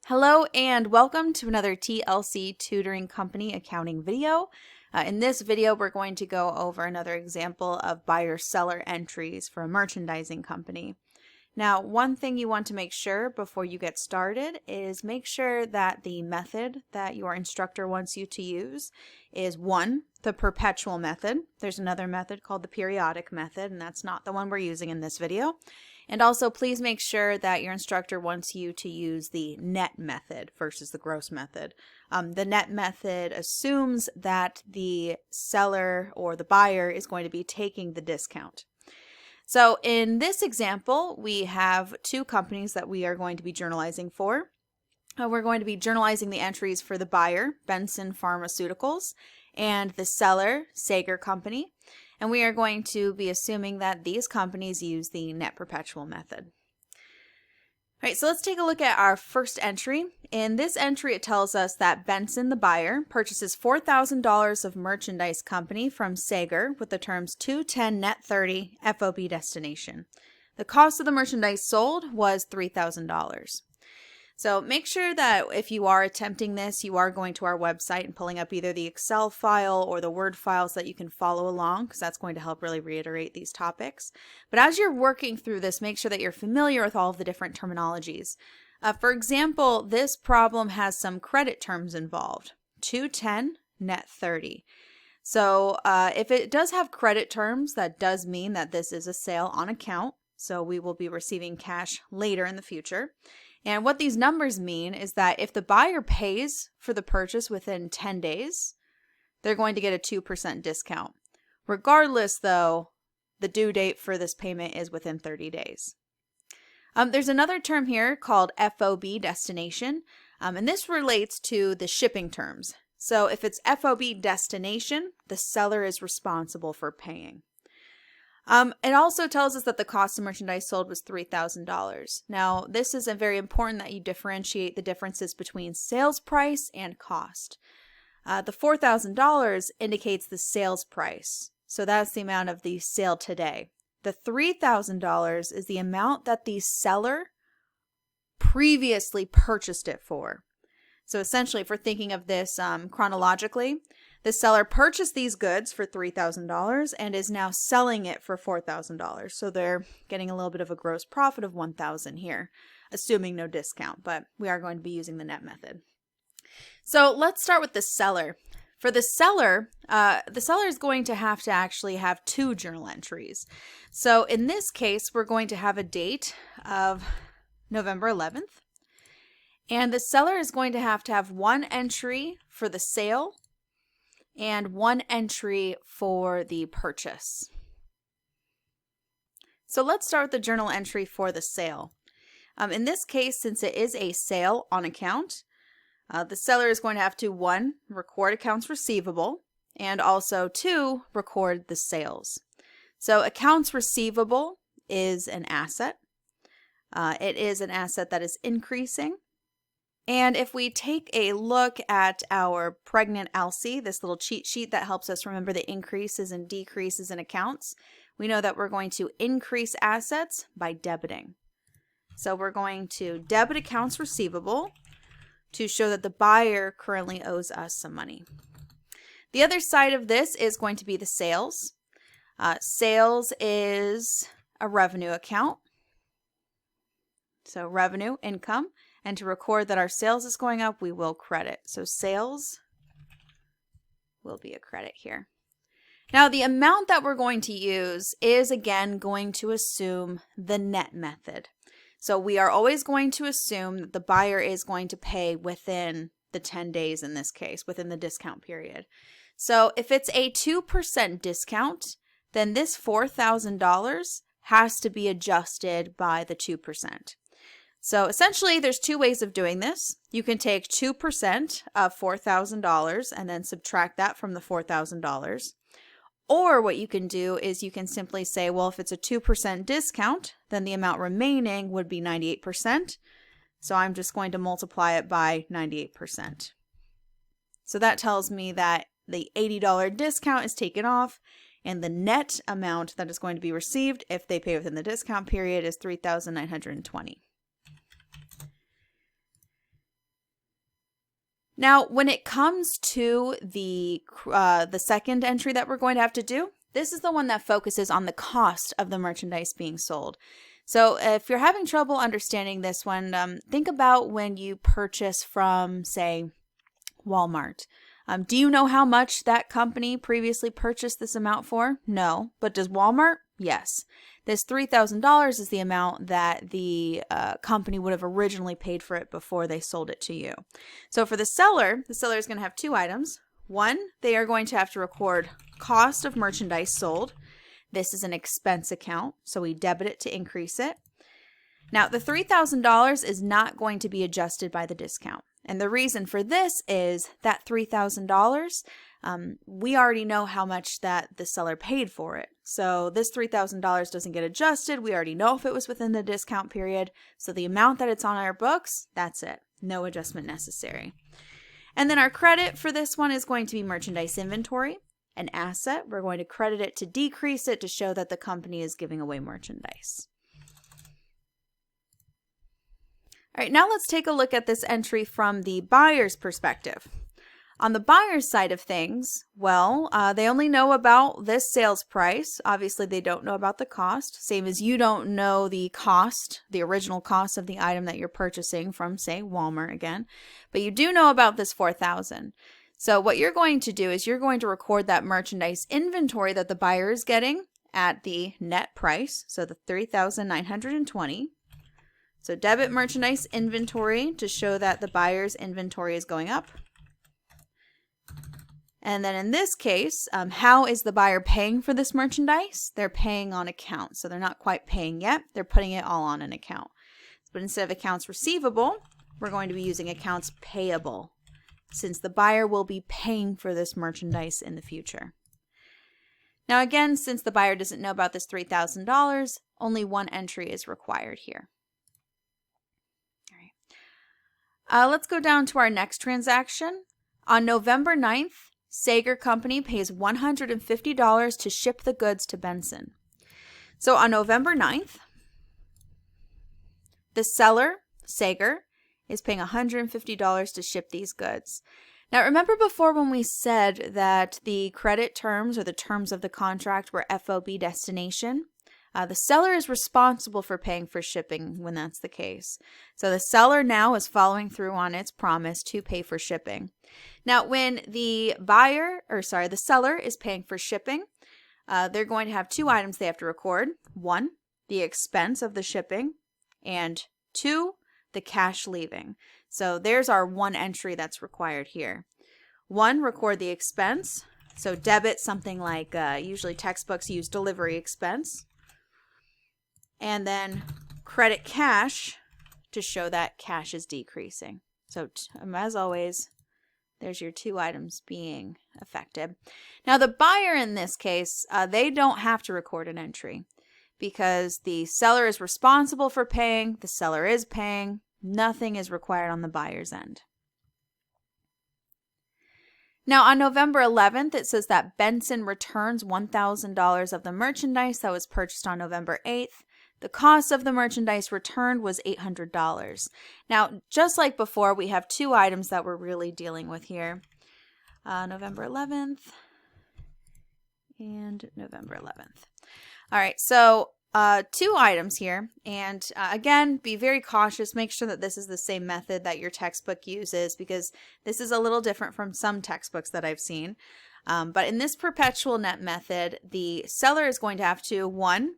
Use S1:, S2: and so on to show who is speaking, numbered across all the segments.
S1: Hello and welcome to another TLC Tutoring Company accounting video. In this video, we're going to go over another example of buyer-seller entries for a merchandising company. Now, one thing you want to make sure before you get started is make sure that the method that your instructor wants you to use is one, the perpetual method. There's another method called the periodic method, and that's not the one we're using in this video. And also, please make sure that your instructor wants you to use the net method versus the gross method. The net method assumes that the seller or the buyer is going to be taking the discount. So in this example, we have two companies that we are going to be journalizing for. We're going to be journalizing the entries for the buyer, Benson Pharmaceuticals, and the seller, Sager Company. And we are going to be assuming that these companies use the net perpetual method. All right, so let's take a look at our first entry. In this entry, it tells us that Benson, the buyer, purchases $4,000 of merchandise company from Sager with the terms 210 net 30 FOB destination. The cost of the merchandise sold was $3,000. So make sure that if you are attempting this, you are going to our website and pulling up either the Excel file or the Word file so that you can follow along, because that's going to help really reiterate these topics. But as you're working through this, make sure that you're familiar with all of the different terminologies. For example, this problem has some credit terms involved, 210 net 30. So if it does have credit terms, that does mean that this is a sale on account. So we will be receiving cash later in the future. And what these numbers mean is that if the buyer pays for the purchase within 10 days, they're going to get a 2% discount. Regardless, though, the due date for this payment is within 30 days. There's another term here called FOB destination, and this relates to the shipping terms. So if it's FOB destination, the seller is responsible for paying. It also tells us that the cost of merchandise sold was $3,000. Now, this is very important that you differentiate the differences between sales price and cost. The $4,000 indicates the sales price. So that's the amount of the sale today. The $3,000 is the amount that the seller previously purchased it for. So essentially, if we're thinking of this chronologically, the seller purchased these goods for $3,000 and is now selling it for $4,000. So they're getting a little bit of a gross profit of $1,000 here, assuming no discount, but we are going to be using the net method. So let's start with the seller. For the seller is going to actually have two journal entries. So in this case, we're going to have a date of November 11th. And the seller is going to have one entry for the sale and one entry for the purchase. So let's start with the journal entry for the sale. In this case, since it is a sale on account, the seller is going to have to, one, record accounts receivable, and also two, record the sales. So accounts receivable is an asset. It is an asset that is increasing. And if we take a look at our pregnant Elsie, this little cheat sheet that helps us remember the increases and decreases in accounts, we know that we're going to increase assets by debiting. So we're going to debit accounts receivable to show that the buyer currently owes us some money. The other side of this is going to be the sales. Sales is a revenue account. So revenue, income. And to record that our sales is going up, we will credit. So sales will be a credit here. Now, the amount that we're going to use is, again, going to assume the net method. So we are always going to assume that the buyer is going to pay within the 10 days in this case, within the discount period. So if it's a 2% discount, then this $4,000 has to be adjusted by the 2%. So essentially, there's two ways of doing this. You can take 2% of $4,000 and then subtract that from the $4,000. Or what you can do is you can simply say, well, if it's a 2% discount, then the amount remaining would be 98%. So I'm just going to multiply it by 98%. So that tells me that the $80 discount is taken off, and the net amount that is going to be received if they pay within the discount period is $3,920. Now, when it comes to the second entry that we're going to have to do, this is the one that focuses on the cost of the merchandise being sold. So if you're having trouble understanding this one, think about when you purchase from, say, Walmart. Do you know how much that company previously purchased this amount for? No. But does Walmart? Yes. This $3,000 is the amount that the company would have originally paid for it before they sold it to you. So for the seller is going to have two items. One, they are going to have to record cost of merchandise sold. This is an expense account, so we debit it to increase it. Now, the $3,000 is not going to be adjusted by the discount. And the reason for this is that $3,000, we already know how much that the seller paid for it. So this $3,000 doesn't get adjusted. We already know if it was within the discount period. So the amount that it's on our books, that's it. No adjustment necessary. And then our credit for this one is going to be merchandise inventory, an asset. We're going to credit it to decrease it to show that the company is giving away merchandise. All right, now let's take a look at this entry from the buyer's perspective. On the buyer's side of things, well, they only know about this sales price. Obviously, they don't know about the cost, same as you don't know the cost, the original cost of the item that you're purchasing from, say, Walmart again. But you do know about this $4,000. So what you're going to do is you're going to record that merchandise inventory that the buyer is getting at the net price, so the $3,920. So debit merchandise inventory to show that the buyer's inventory is going up. And then in this case, how is the buyer paying for this merchandise? They're paying on account. So they're not quite paying yet. They're putting it all on an account. But instead of accounts receivable, we're going to be using accounts payable, since the buyer will be paying for this merchandise in the future. Now again, since the buyer doesn't know about this $3,000, only one entry is required here. Let's go down to our next transaction. On November 9th, Sager Company pays $150 to ship the goods to Benson. So on November 9th, the seller, Sager, is paying $150 to ship these goods. Now remember before when we said that the credit terms or the terms of the contract were FOB destination? The seller is responsible for paying for shipping when that's the case. So the seller now is following through on its promise to pay for shipping. Now, when the seller is paying for shipping, they're going to have two items they have to record. One, the expense of the shipping, and two, the cash leaving. So there's our one entry that's required here. One, record the expense. So debit something like, usually textbooks use delivery expense. And then credit cash to show that cash is decreasing. So as always, there's your two items being affected. Now the buyer in this case, they don't have to record an entry because the seller is responsible for paying, the seller is paying, nothing is required on the buyer's end. Now on November 11th, it says that Benson returns $1,000 of the merchandise that was purchased on November 8th. The cost of the merchandise returned was $800. Now, just like before, we have two items that we're really dealing with here. November 11th and November 11th. All right, so two items here. And again, be very cautious. Make sure that this is the same method that your textbook uses because this is a little different from some textbooks that I've seen. But in this perpetual net method, the seller is going to have to, one,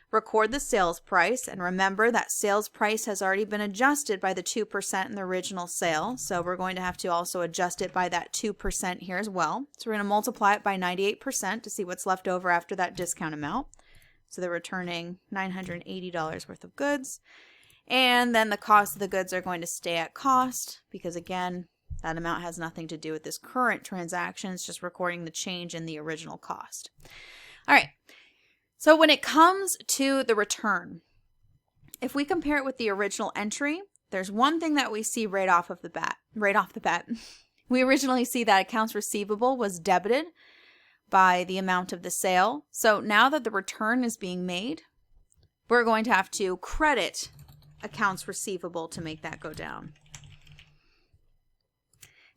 S1: record the sales price, and remember that sales price has already been adjusted by the 2% in the original sale, so we're going to have to also adjust it by that 2% here as well. So we're going to multiply it by 98% to see what's left over after that discount amount. So they're returning $980 worth of goods, and then the cost of the goods are going to stay at cost because again, that amount has nothing to do with this current transaction. It's just recording the change in the original cost. All right. So when it comes to the return, if we compare it with the original entry, there's one thing that we see right off the bat. We originally see that accounts receivable was debited by the amount of the sale. So now that the return is being made, we're going to have to credit accounts receivable to make that go down.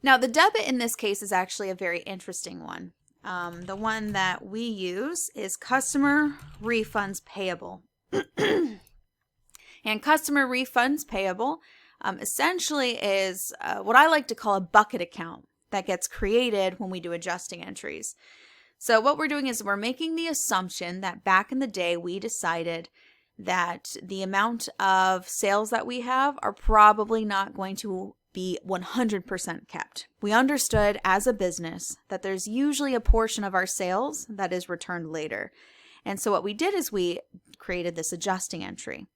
S1: Now, the debit in this case is actually a very interesting one. The one that we use is customer refunds payable. And customer refunds payable essentially is what I like to call a bucket account that gets created when we do adjusting entries. So what we're doing is we're making the assumption that back in the day we decided that the amount of sales that we have are probably not going to be 100% kept. We understood as a business that there's usually a portion of our sales that is returned later. And so what we did is we created this adjusting entry.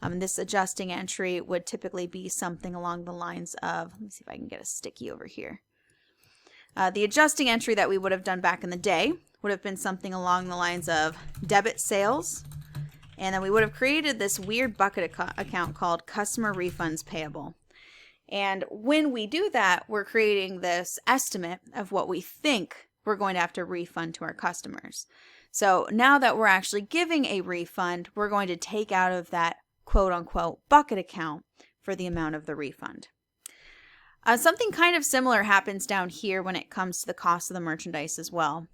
S1: This adjusting entry would typically be something along the lines of, let me see if I can get a sticky over here. The adjusting entry that we would have done back in the day would have been something along the lines of debit sales, and then we would have created this weird bucket account called customer refunds payable. And when we do that, we're creating this estimate of what we think we're going to have to refund to our customers. So now that we're actually giving a refund, we're going to take out of that quote unquote bucket account for the amount of the refund. Something kind of similar happens down here when it comes to the cost of the merchandise as well.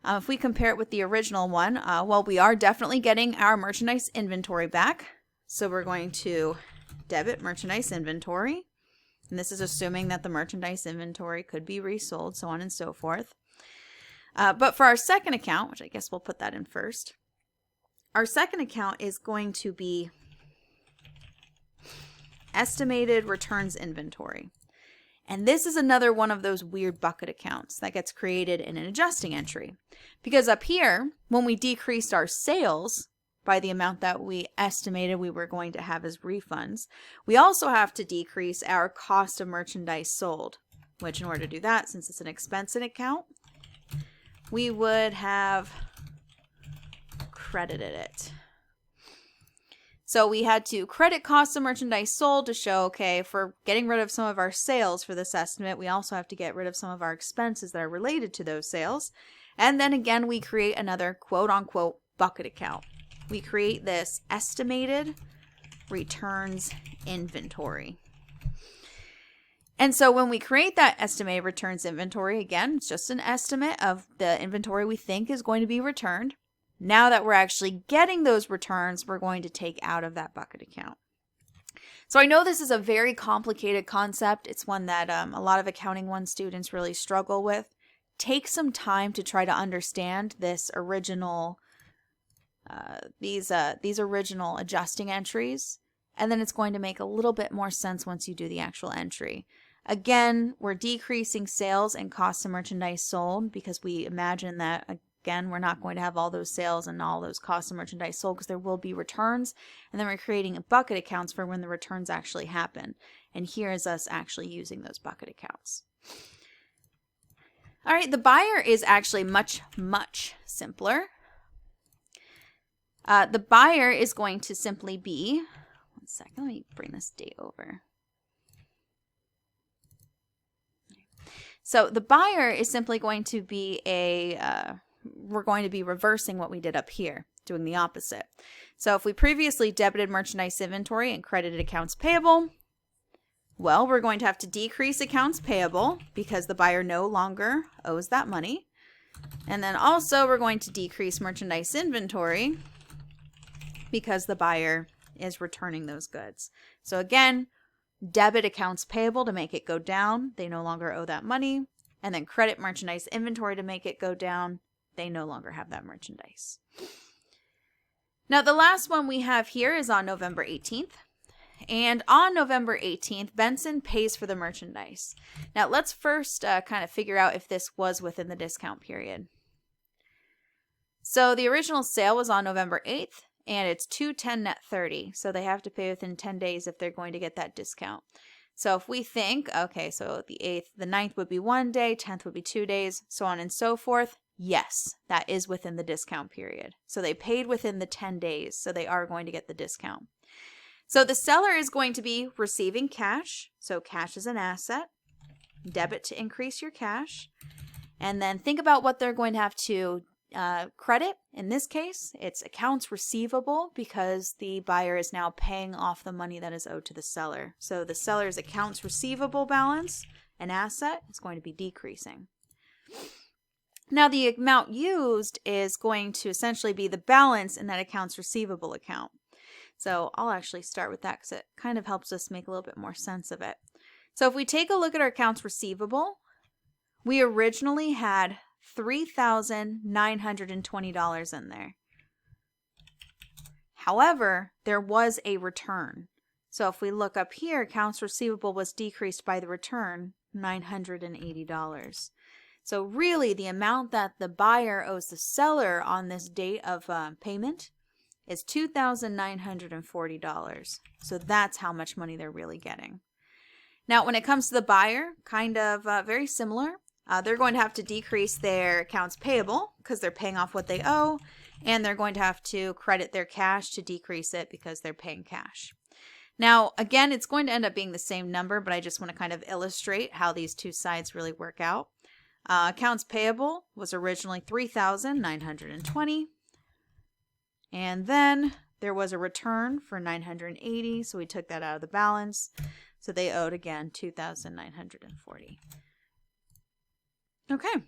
S1: If we compare it with the original one, well, we are definitely getting our merchandise inventory back. So we're going to debit merchandise inventory. And this is assuming that the merchandise inventory could be resold, so on and so forth. But for our second account, which I guess we'll put that in first, our second account is going to be estimated returns inventory. And this is another one of those weird bucket accounts that gets created in an adjusting entry. Because up here, when we decreased our sales by the amount that we estimated we were going to have as refunds, we also have to decrease our cost of merchandise sold, which in order to do that, since it's an expense account, we would have credited it. So we had to credit cost of merchandise sold to show, okay, if we're getting rid of some of our sales for this estimate, we also have to get rid of some of our expenses that are related to those sales. And then again, we create another quote unquote bucket account. We create this estimated returns inventory. And so when we create that estimated returns inventory, again, it's just an estimate of the inventory we think is going to be returned. Now that we're actually getting those returns, we're going to take out of that bucket account. So I know this is a very complicated concept. It's one that a lot of Accounting 1 students really struggle with. Take some time to try to understand this original, these original adjusting entries, and then it's going to make a little bit more sense once you do the actual entry. Again, we're decreasing sales and cost of merchandise sold because we imagine that, again, we're not going to have all those sales and all those costs of merchandise sold because there will be returns. And then we're creating bucket accounts for when the returns actually happen. And here is us actually using those bucket accounts. All right, the buyer is actually much, much simpler. The buyer is going to simply be, one second, let me bring this date over. So the buyer is simply going to be we're going to be reversing what we did up here, doing the opposite. So if we previously debited merchandise inventory and credited accounts payable, well, we're going to have to decrease accounts payable because the buyer no longer owes that money. And then also we're going to decrease merchandise inventory because the buyer is returning those goods. So again, debit accounts payable to make it go down. They no longer owe that money. And then credit merchandise inventory to make it go down. They no longer have that merchandise. Now, the last one we have here is on November 18th. And on November 18th, Benson pays for the merchandise. Now, let's first kind of figure out if this was within the discount period. So the original sale was on November 8th, and it's 2/10 net 30. So they have to pay within 10 days if they're going to get that discount. So if we think, okay, so the 8th, the 9th would be 1 day, 10th would be 2 days, so on and so forth. Yes, that is within the discount period. So they paid within the 10 days, so they are going to get the discount. So the seller is going to be receiving cash. So cash is an asset. Debit to increase your cash. And then think about what they're going to have to credit. In this case, it's accounts receivable because the buyer is now paying off the money that is owed to the seller. So the seller's accounts receivable balance an asset, is going to be decreasing. Now, the amount used is going to essentially be the balance in that accounts receivable account. So I'll actually start with that because it kind of helps us make a little bit more sense of it. So if we take a look at our accounts receivable, we originally had $3,920 in there. However, there was a return. So if we look up here, accounts receivable was decreased by the return, $980. So really, the amount that the buyer owes the seller on this date of payment is $2,940. So that's how much money they're really getting. Now, when it comes to the buyer, kind of very similar. They're going to have to decrease their accounts payable because they're paying off what they owe, and they're going to have to credit their cash to decrease it because they're paying cash. Now, again, it's going to end up being the same number, but I just want to kind of illustrate how these two sides really work out. Accounts payable was originally $3,920, and then there was a return for $980, so we took that out of the balance. So they owed, again, $2,940. Okay,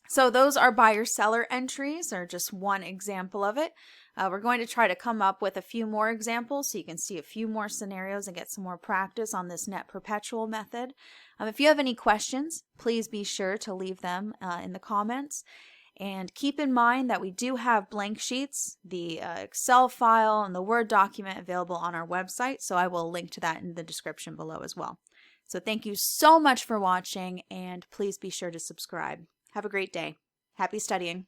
S1: so those are buyer-seller entries, or just one example of it. We're going to try to come up with a few more examples so you can see a few more scenarios and get some more practice on this net perpetual method. If you have any questions, please be sure to leave them in the comments. And keep in mind that we do have blank sheets, the Excel file, and the Word document available on our website, so I will link to that in the description below as well. So thank you so much for watching, and please be sure to subscribe. Have a great day. Happy studying.